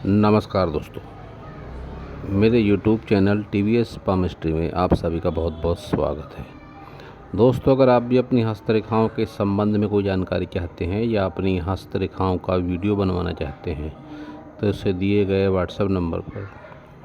नमस्कार दोस्तों, मेरे YouTube चैनल TVS पामिस्ट्री में आप सभी का बहुत बहुत स्वागत है। दोस्तों, अगर आप भी अपनी हस्तरेखाओं के संबंध में कोई जानकारी चाहते हैं या अपनी हस्तरेखाओं का वीडियो बनवाना चाहते हैं तो इसे दिए गए WhatsApp नंबर पर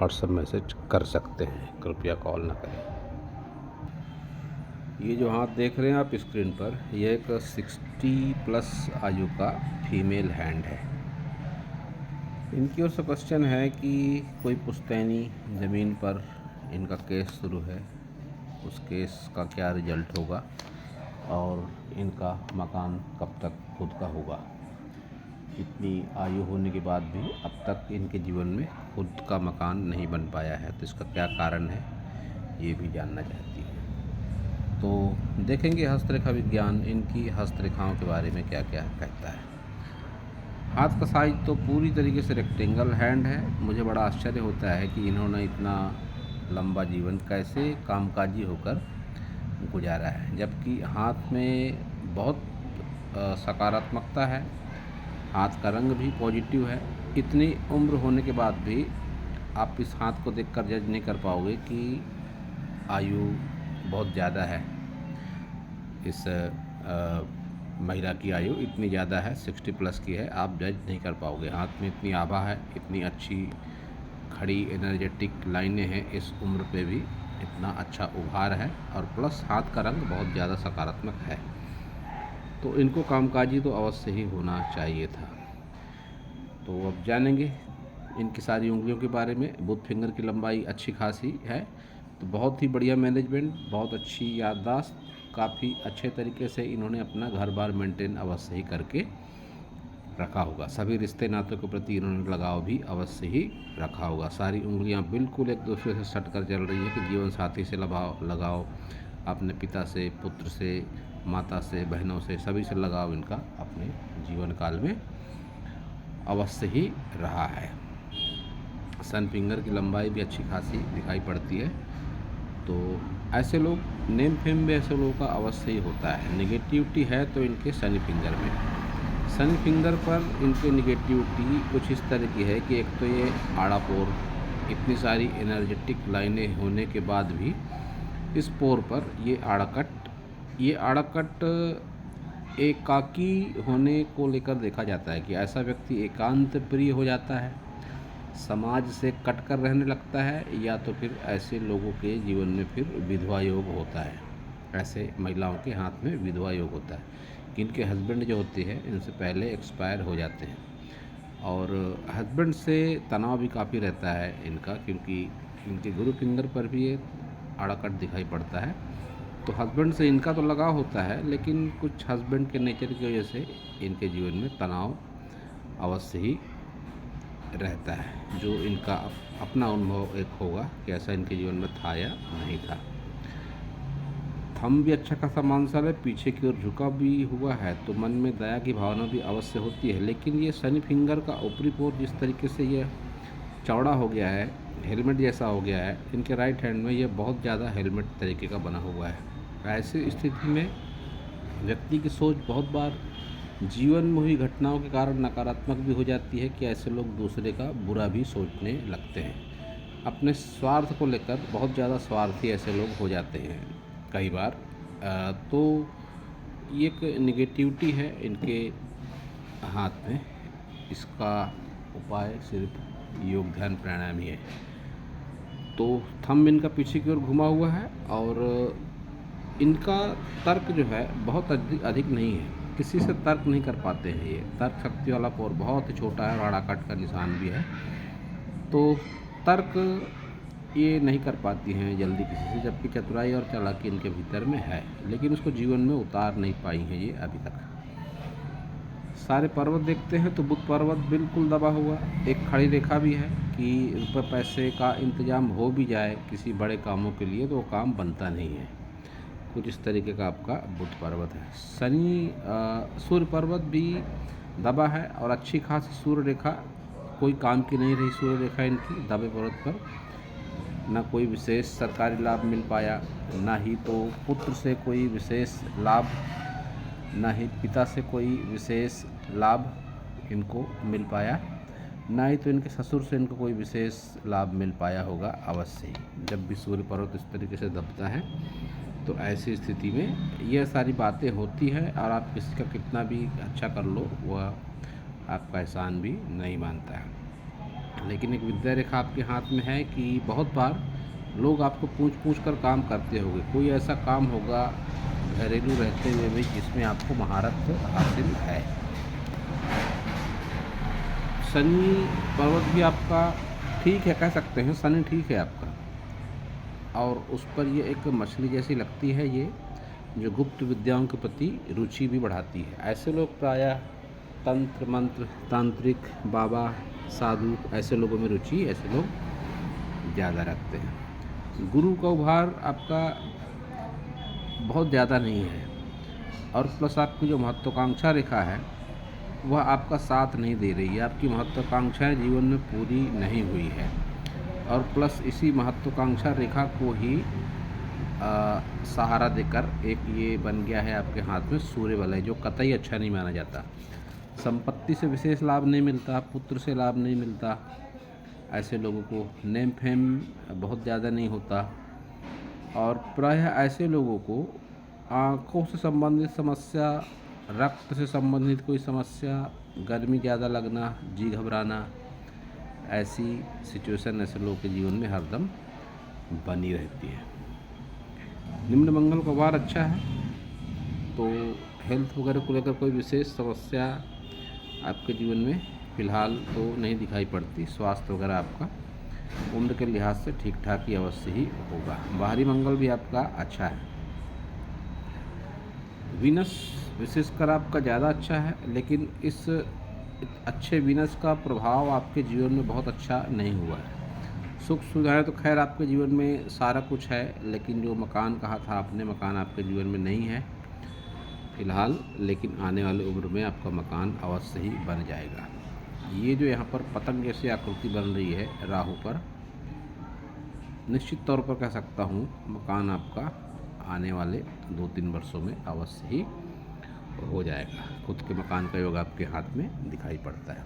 WhatsApp मैसेज कर सकते हैं, कृपया कॉल न करें। ये जो हाथ देख रहे हैं आप स्क्रीन पर, यह एक 60+ आयु का फीमेल हैंड है। इनकी ओर से क्वेश्चन है कि कोई पुश्तैनी ज़मीन पर इनका केस शुरू है, उस केस का क्या रिजल्ट होगा और इनका मकान कब तक खुद का होगा। इतनी आयु होने के बाद भी अब तक इनके जीवन में खुद का मकान नहीं बन पाया है, तो इसका क्या कारण है ये भी जानना चाहती है। तो देखेंगे हस्तरेखा विज्ञान इनकी हस्तरेखाओं के बारे में क्या क्या कहता है। हाथ का साइज तो पूरी तरीके से रेक्टेंगल हैंड है। मुझे बड़ा आश्चर्य होता है कि इन्होंने इतना लंबा जीवन कैसे कामकाजी होकर गुजारा है, जबकि हाथ में बहुत सकारात्मकता है, हाथ का रंग भी पॉजिटिव है। इतनी उम्र होने के बाद भी आप इस हाथ को देखकर जज नहीं कर पाओगे कि आयु बहुत ज़्यादा है। इस महिला की आयु इतनी ज़्यादा है, 60+ की है, आप जज नहीं कर पाओगे। हाथ में इतनी आभा है, इतनी अच्छी खड़ी एनर्जेटिक लाइनें हैं, इस उम्र पे भी इतना अच्छा उभार है और प्लस हाथ का रंग बहुत ज़्यादा सकारात्मक है। तो इनको कामकाजी तो अवश्य ही होना चाहिए था। तो अब जानेंगे इनकी सारी उंगलियों के बारे में। बुथ फिंगर की लंबाई अच्छी खासी है, तो बहुत ही बढ़िया मैनेजमेंट, बहुत अच्छी याददाश्त, काफ़ी अच्छे तरीके से इन्होंने अपना घर बार मेंटेन अवश्य ही करके रखा होगा। सभी रिश्ते नातों के प्रति इन्होंने लगाव भी अवश्य ही रखा होगा। सारी उंगलियां बिल्कुल एक दूसरे से सट कर चल रही है कि जीवन साथी से लगाव, अपने पिता से, पुत्र से, माता से, बहनों से, सभी से लगाव इनका अपने जीवन काल में अवश्य ही रहा है। सन फिंगर की लंबाई भी अच्छी खासी दिखाई पड़ती है। तो ऐसे लोग, नेम फेम में ऐसे लोगों का अवश्य ही होता है। निगेटिविटी है तो इनके शनि फिंगर में, शनि फिंगर पर इनके निगेटिविटी कुछ इस तरह की है कि एक तो ये आड़ा पोर, इतनी सारी एनर्जेटिक लाइनें होने के बाद भी इस पोर पर ये आड़ाकट एकाकी होने को लेकर देखा जाता है कि ऐसा व्यक्ति एकांत प्रिय हो जाता है, समाज से कट कर रहने लगता है, या तो फिर ऐसे लोगों के जीवन में फिर विधवा योग होता है। ऐसे महिलाओं के हाथ में विधवा योग होता है कि इनके हस्बैंड जो होते हैं इनसे पहले एक्सपायर हो जाते हैं, और हस्बैंड से तनाव भी काफ़ी रहता है इनका, क्योंकि इनके गुरु फिंगर पर भी ये आड़ाकट दिखाई पड़ता है। तो हस्बैंड से इनका तो लगाव होता है, लेकिन कुछ हस्बैंड के नेचर की वजह से इनके जीवन में तनाव अवश्य ही रहता है, जो इनका अपना अनुभव एक होगा कि ऐसा इनके जीवन में था या नहीं था। थंब भी अच्छा खासा मांसल है, पीछे की ओर झुका भी हुआ है, तो मन में दया की भावना भी अवश्य होती है। लेकिन ये शनि फिंगर का ऊपरी पोर जिस तरीके से ये चौड़ा हो गया है, हेलमेट जैसा हो गया है, इनके राइट हैंड में ये बहुत ज़्यादा हेलमेट तरीके का बना हुआ है। ऐसी स्थिति में व्यक्ति की सोच बहुत बार जीवन में हुई घटनाओं के कारण नकारात्मक भी हो जाती है कि ऐसे लोग दूसरे का बुरा भी सोचने लगते हैं। अपने स्वार्थ को लेकर बहुत ज़्यादा स्वार्थी ऐसे लोग हो जाते हैं कई बार। तो ये एक निगेटिविटी है इनके हाथ में। इसका उपाय सिर्फ योग ध्यान प्राणायाम ही है। तो थंब इनका पीछे की ओर घुमा हुआ है और इनका तर्क जो है बहुत अधिक नहीं है, किसी से तर्क नहीं कर पाते हैं। ये तर्क शक्ति वाला पोर बहुत ही छोटा है और आड़ाकट का निशान भी है, तो तर्क ये नहीं कर पाती हैं जल्दी किसी से, जबकि चतुराई और चालाकी इनके भीतर में है, लेकिन उसको जीवन में उतार नहीं पाई हैं ये अभी तक। सारे पर्वत देखते हैं तो बुध पर्वत बिल्कुल दबा हुआ, एक खड़ी रेखा भी है कि रुपये पैसे का इंतजाम हो भी जाए किसी बड़े कामों के लिए तो वो काम बनता नहीं है। कुछ इस तरीके का आपका बुध पर्वत है। शनि सूर्य पर्वत भी दबा है और अच्छी खासी सूर्य रेखा, कोई काम की नहीं रही सूर्य रेखा इनकी दबे पर्वत पर। ना कोई विशेष सरकारी लाभ मिल पाया, ना ही तो पुत्र से कोई विशेष लाभ, ना ही पिता से कोई विशेष लाभ इनको मिल पाया। ना ही तो इनके ससुर से इनको कोई विशेष लाभ मिल पाया होगा अवश्य ही। जब भी सूर्य पर्वत इस तरीके से दबता है तो ऐसी स्थिति में यह सारी बातें होती हैं, और आप किसी का कितना भी अच्छा कर लो वह आपका एहसान भी नहीं मानता है। लेकिन एक विद्या रेखा आपके हाथ में है कि बहुत बार लोग आपको पूछ पूछ कर काम करते होंगे। कोई ऐसा काम होगा घरेलू रहते हुए भी जिसमें आपको महारत हासिल है। शनि पर्वत भी आपका ठीक है, कह सकते हैं शनि ठीक है आपका, और उस पर ये एक मछली जैसी लगती है ये, जो गुप्त विद्याओं के प्रति रुचि भी बढ़ाती है। ऐसे लोग प्रायः तंत्र मंत्र, तांत्रिक, बाबा, साधु, ऐसे लोगों में रुचि ऐसे लोग ज़्यादा रखते हैं। गुरु का उभार आपका बहुत ज़्यादा नहीं है, और प्लस आपकी जो महत्वाकांक्षा रेखा है वह आपका साथ नहीं दे रही है। आपकी महत्वाकांक्षाएँ जीवन में पूरी नहीं हुई है, और प्लस इसी महत्वाकांक्षा रेखा को ही सहारा देकर एक ये बन गया है आपके हाथ में सूर्य वलय, जो कतई अच्छा नहीं माना जाता। संपत्ति से विशेष लाभ नहीं मिलता, पुत्र से लाभ नहीं मिलता, ऐसे लोगों को नेम फेम बहुत ज़्यादा नहीं होता, और प्रायः ऐसे लोगों को आँखों से संबंधित समस्या, रक्त से संबंधित कोई समस्या, गर्मी ज़्यादा लगना, जी घबराना, ऐसी सिचुएशन ऐसे लोगों के जीवन में हरदम बनी रहती है। निम्न मंगल का वार अच्छा है, तो हेल्थ वगैरह को लेकर कोई विशेष समस्या आपके जीवन में फ़िलहाल तो नहीं दिखाई पड़ती। स्वास्थ्य वगैरह आपका उम्र के लिहाज से ठीक ठाक ही अवश्य ही होगा। बाहरी मंगल भी आपका अच्छा है। वीनस विशेषकर आपका ज़्यादा अच्छा है, लेकिन इस अच्छे वीनस का प्रभाव आपके जीवन में बहुत अच्छा नहीं हुआ है। सुख सुविधाएँ तो खैर आपके जीवन में सारा कुछ है, लेकिन जो मकान कहा था आपने, मकान आपके जीवन में नहीं है फ़िलहाल, लेकिन आने वाले उम्र में आपका मकान अवश्य ही बन जाएगा। ये जो यहाँ पर पतंग जैसी आकृति बन रही है राहु पर, निश्चित तौर पर कह सकता हूँ मकान आपका आने वाले 2-3 वर्षों में अवश्य ही हो जाएगा। खुद के मकान का योग आपके हाथ में दिखाई पड़ता है।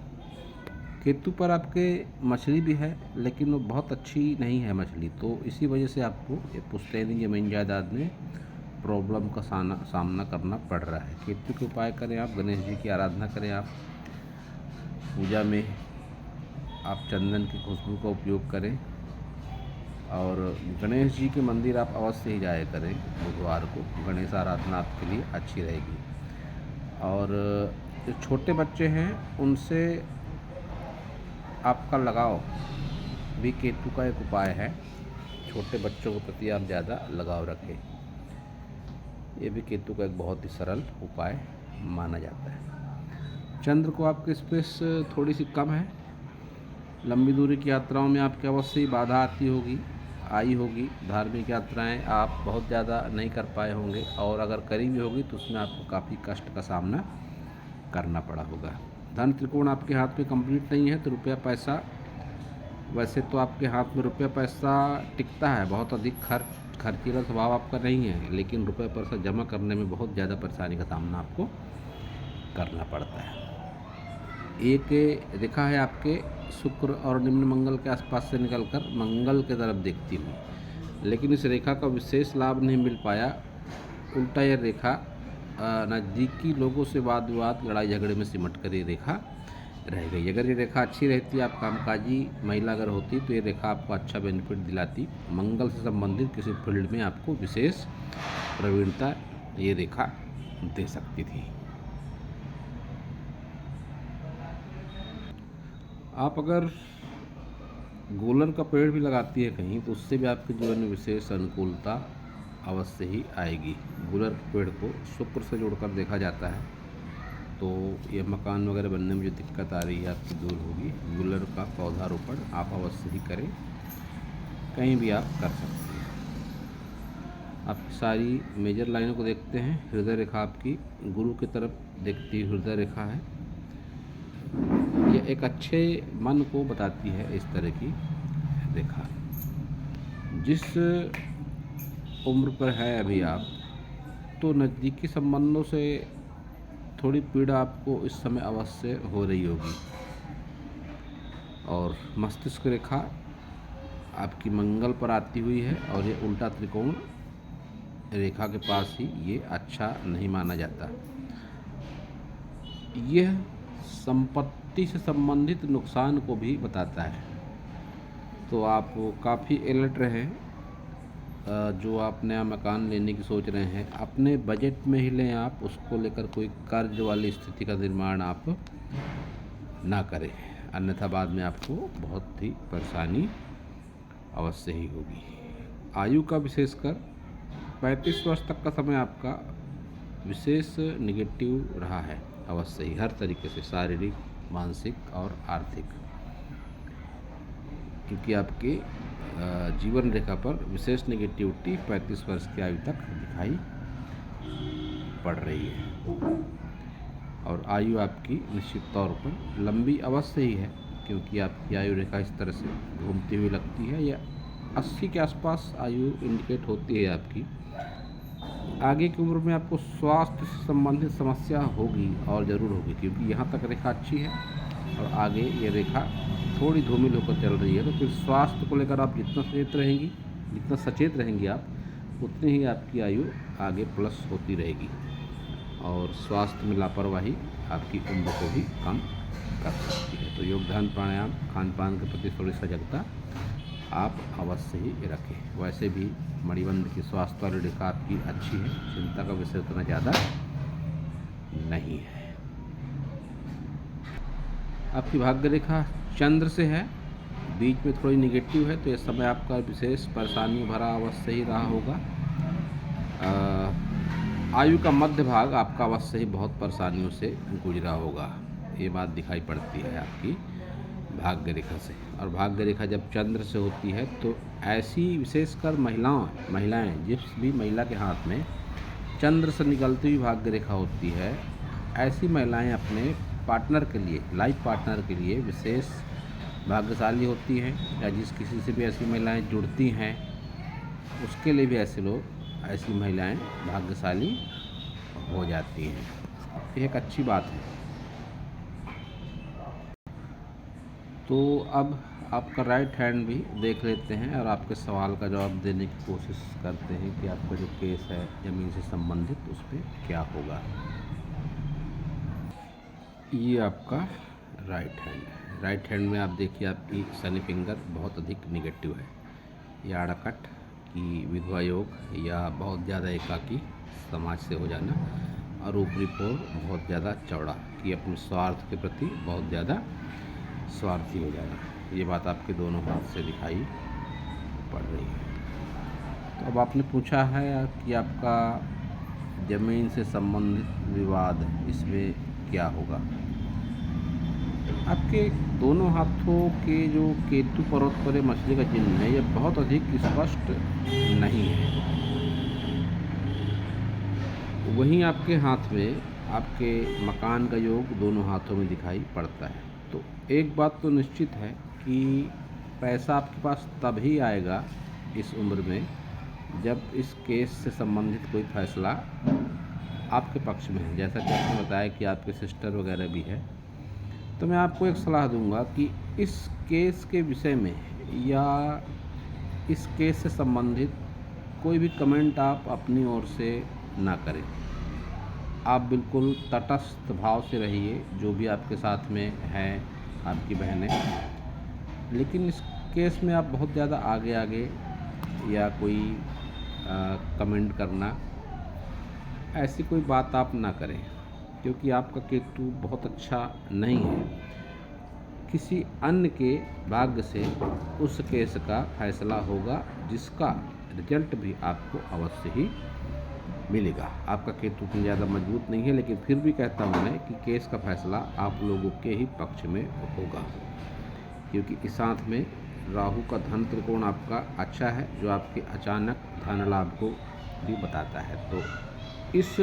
केतु पर आपके मछली भी है, लेकिन वो बहुत अच्छी नहीं है मछली, तो इसी वजह से आपको ये पुश्तैनी ज़मीन जायदाद में प्रॉब्लम का सामना करना पड़ रहा है। केतु के उपाय करें आप, गणेश जी की आराधना करें आप, पूजा में आप चंदन की खुशबू का उपयोग करें, और गणेश जी के मंदिर आप अवश्य ही जाया करें बुधवार को। गणेश आराधना आपके लिए अच्छी रहेगी। और जो छोटे बच्चे हैं उनसे आपका लगाव भी केतु का एक उपाय है। छोटे बच्चों के प्रति आप ज़्यादा लगाव रखें, ये भी केतु का एक बहुत ही सरल उपाय माना जाता है। चंद्र को आपकी स्पेस थोड़ी सी कम है। लंबी दूरी की यात्राओं में आपके अवश्य ही बाधा आई होगी। धार्मिक यात्राएं आप बहुत ज़्यादा नहीं कर पाए होंगे, और अगर करी भी होगी तो उसमें आपको काफ़ी कष्ट का सामना करना पड़ा होगा। धन त्रिकोण आपके हाथ में कंप्लीट नहीं है, तो रुपया पैसा, वैसे तो आपके हाथ में रुपया पैसा टिकता है, बहुत अधिक खर्चीला स्वभाव आपका नहीं है, लेकिन रुपया पैसा जमा करने में बहुत ज़्यादा परेशानी का सामना आपको करना पड़ता है। एक रेखा है आपके शुक्र और निम्न मंगल के आसपास से निकलकर मंगल की तरफ देखती हूँ, लेकिन इस रेखा का विशेष लाभ नहीं मिल पाया। उल्टा यह रेखा नज़दीकी लोगों से वाद विवाद, लड़ाई झगड़े में सिमट कर ये रेखा रह गई। अगर ये रेखा अच्छी रहती, आप कामकाजी महिला अगर होती, तो ये रेखा आपको अच्छा बेनिफिट दिलाती। मंगल से संबंधित किसी फील्ड में आपको विशेष प्रवीणता ये रेखा दे सकती थी। आप अगर गूलर का पेड़ भी लगाती है कहीं, तो उससे भी आपके जीवन में विशेष अनुकूलता अवश्य ही आएगी। गूलर के पेड़ को शुक्र से जोड़कर देखा जाता है, तो ये मकान वगैरह बनने में जो दिक्कत आ रही है आपकी दूर होगी। गूलर का पौधारोपण आप अवश्य ही करें, कहीं भी आप कर सकते हैं। आप सारी मेजर लाइनों को देखते हैं। हृदय रेखा आपकी गुरु की तरफ देखती हृदय रेखा है। यह एक अच्छे मन को बताती है इस तरह की रेखा। जिस उम्र पर है अभी आप, तो नज़दीकी संबंधों से थोड़ी पीड़ा आपको इस समय अवश्य हो रही होगी। और मस्तिष्क रेखा आपकी मंगल पर आती हुई है और ये उल्टा त्रिकोण रेखा के पास ही ये अच्छा नहीं माना जाता। यह संपत्ति से संबंधित नुकसान को भी बताता है। तो आप काफ़ी अलर्ट रहें। जो आप नया मकान लेने की सोच रहे हैं, अपने बजट में ही लें आप, उसको लेकर कोई कर्ज वाली स्थिति का निर्माण आप ना करें, अन्यथा बाद में आपको बहुत ही परेशानी अवश्य ही होगी। आयु का विशेषकर 35 वर्ष तक का समय आपका विशेष निगेटिव रहा है अवश्य ही, हर तरीके से, शारीरिक, मानसिक और आर्थिक, क्योंकि आपके जीवन रेखा पर विशेष नेगेटिविटी 35 वर्ष की आयु तक दिखाई पड़ रही है। और आयु आपकी निश्चित तौर पर लंबी अवश्य ही है, क्योंकि आपकी आयु रेखा इस तरह से घूमती हुई लगती है। या 80 के आसपास आयु इंडिकेट होती है आपकी। आगे की उम्र में आपको स्वास्थ्य से संबंधित समस्या होगी और ज़रूर होगी, क्योंकि यहाँ तक रेखा अच्छी है और आगे ये रेखा थोड़ी धूमिल होकर चल रही है। तो फिर स्वास्थ्य को लेकर आप जितना सचेत रहेंगी आप, उतनी ही आपकी आयु आगे प्लस होती रहेगी। और स्वास्थ्य में लापरवाही आपकी उम्र को भी कम कर सकती है। तो योग, ध्यान, प्राणायाम, खान पान के प्रति थोड़ी सजगता आप अवश्य ही रखें। वैसे भी मणिबंध की स्वास्थ्य वाली रेखा आपकी अच्छी है, चिंता का विषय उतना ज़्यादा नहीं है। आपकी भाग्य रेखा चंद्र से है, बीच में थोड़ी निगेटिव है, तो इस समय आपका विशेष परेशानियों भरा अवश्य ही रहा होगा। आयु का मध्य भाग आपका अवश्य ही बहुत परेशानियों से गुजरा होगा, ये बात दिखाई पड़ती है आपकी भाग्य रेखा से। और भाग्य रेखा जब चंद्र से होती है तो ऐसी विशेषकर महिलाएं, जिस भी महिला के हाथ में चंद्र से निकलती हुई भाग्य रेखा होती है, ऐसी महिलाएं अपने पार्टनर के लिए, लाइफ पार्टनर के लिए विशेष भाग्यशाली होती हैं। या जिस किसी से भी ऐसी महिलाएं जुड़ती हैं, उसके लिए भी ऐसी महिलाएं भाग्यशाली हो जाती हैं। ये एक अच्छी बात है। तो अब आपका राइट हैंड भी देख लेते हैं और आपके सवाल का जवाब देने की कोशिश करते हैं कि आपका जो केस है ज़मीन से संबंधित, उस पर क्या होगा। ये आपका राइट हैंड है। राइट हैंड में आप देखिए आपकी शनि फिंगर बहुत अधिक निगेटिव है। या आड़ाकट की विधवा योग या बहुत ज़्यादा एकाकी समाज से हो जाना और ऊपरी पोर बहुत ज़्यादा चौड़ा कि अपने स्वार्थ के प्रति बहुत ज़्यादा स्वार्थी हो जाना, ये बात आपके दोनों हाथ से दिखाई पड़ रही है। तो अब आपने पूछा है कि आपका ज़मीन से संबंधित विवाद, इसमें क्या होगा। आपके दोनों हाथों के जो केतु पर्वत पर मछली का चिन्ह है, यह बहुत अधिक स्पष्ट नहीं है। वहीं आपके हाथ में आपके मकान का योग दोनों हाथों में दिखाई पड़ता है। तो एक बात तो निश्चित है कि पैसा आपके पास तभी आएगा इस उम्र में जब इस केस से संबंधित कोई फैसला आपके पक्ष में है। जैसा कि आपने बताया कि आपके सिस्टर वगैरह भी है, तो मैं आपको एक सलाह दूंगा कि इस केस के विषय में या इस केस से संबंधित कोई भी कमेंट आप अपनी ओर से ना करें। आप बिल्कुल तटस्थ भाव से रहिए, जो भी आपके साथ में है आपकी बहनें, लेकिन इस केस में आप बहुत ज़्यादा आगे या कोई कमेंट करना, ऐसी कोई बात आप ना करें, क्योंकि आपका केतु बहुत अच्छा नहीं है। किसी अन्य के भाग्य से उस केस का फैसला होगा, जिसका रिजल्ट भी आपको अवश्य ही मिलेगा। आपका केतु उतना ज़्यादा मजबूत नहीं है, लेकिन फिर भी कहता हूँ मैं कि केस का फैसला आप लोगों के ही पक्ष में होगा, क्योंकि इस साथ में राहु का धन त्रिकोण आपका अच्छा है, जो आपके अचानक धन लाभ को भी बताता है। तो इस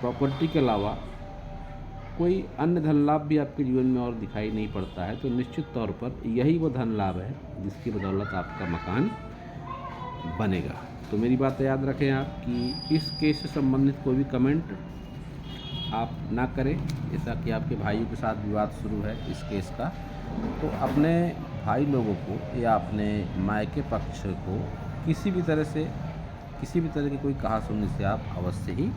प्रॉपर्टी के अलावा कोई अन्य धन लाभ भी आपके जीवन में और दिखाई नहीं पड़ता है। तो निश्चित तौर पर यही वो धन लाभ है जिसकी बदौलत आपका मकान बनेगा। तो मेरी बात याद रखें आप कि इस केस से संबंधित कोई भी कमेंट आप ना करें। जैसा कि आपके भाइयों के साथ विवाद शुरू है इस केस का, तो अपने भाई लोगों को या अपने मायके पक्ष को किसी भी तरह की कोई कहा सुनने से आप अवश्य ही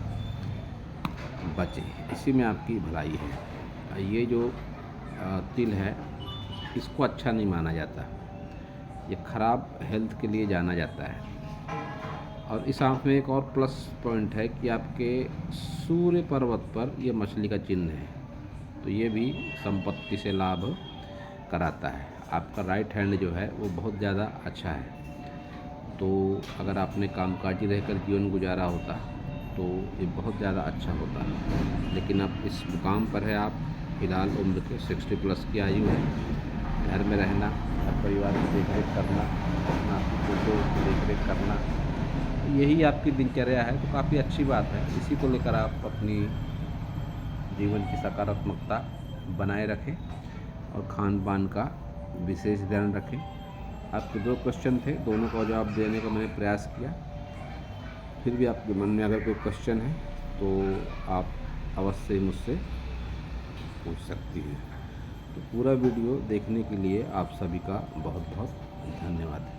बचें। इसी में आपकी भलाई है। ये जो तिल है, इसको अच्छा नहीं माना जाता, ये ख़राब हेल्थ के लिए जाना जाता है। और इस आँख में एक और प्लस पॉइंट है कि आपके सूर्य पर्वत पर ये मछली का चिन्ह है, तो ये भी संपत्ति से लाभ कराता है। आपका राइट हैंड जो है वो बहुत ज़्यादा अच्छा है, तो अगर आपने कामकाजी रहकर जीवन गुजारा होता तो ये बहुत ज़्यादा अच्छा होता। लेकिन अब इस मुकाम पर है आप, फ़िलहाल उम्र के 60 प्लस की आयु है, घर में रहना, परिवार की देखरेख करना, अपना फोटो की देखरेख करना, यही आपकी दिनचर्या है, तो काफ़ी अच्छी बात है। इसी को लेकर आप अपनी जीवन की सकारात्मकता बनाए रखें और खान पान का विशेष ध्यान रखें। आपके 2 क्वेश्चन थे, दोनों का जवाब देने का मैंने प्रयास किया। फिर भी आपके मन में अगर कोई क्वेश्चन है तो आप अवश्य मुझसे पूछ सकती हैं। तो पूरा वीडियो देखने के लिए आप सभी का बहुत बहुत धन्यवाद।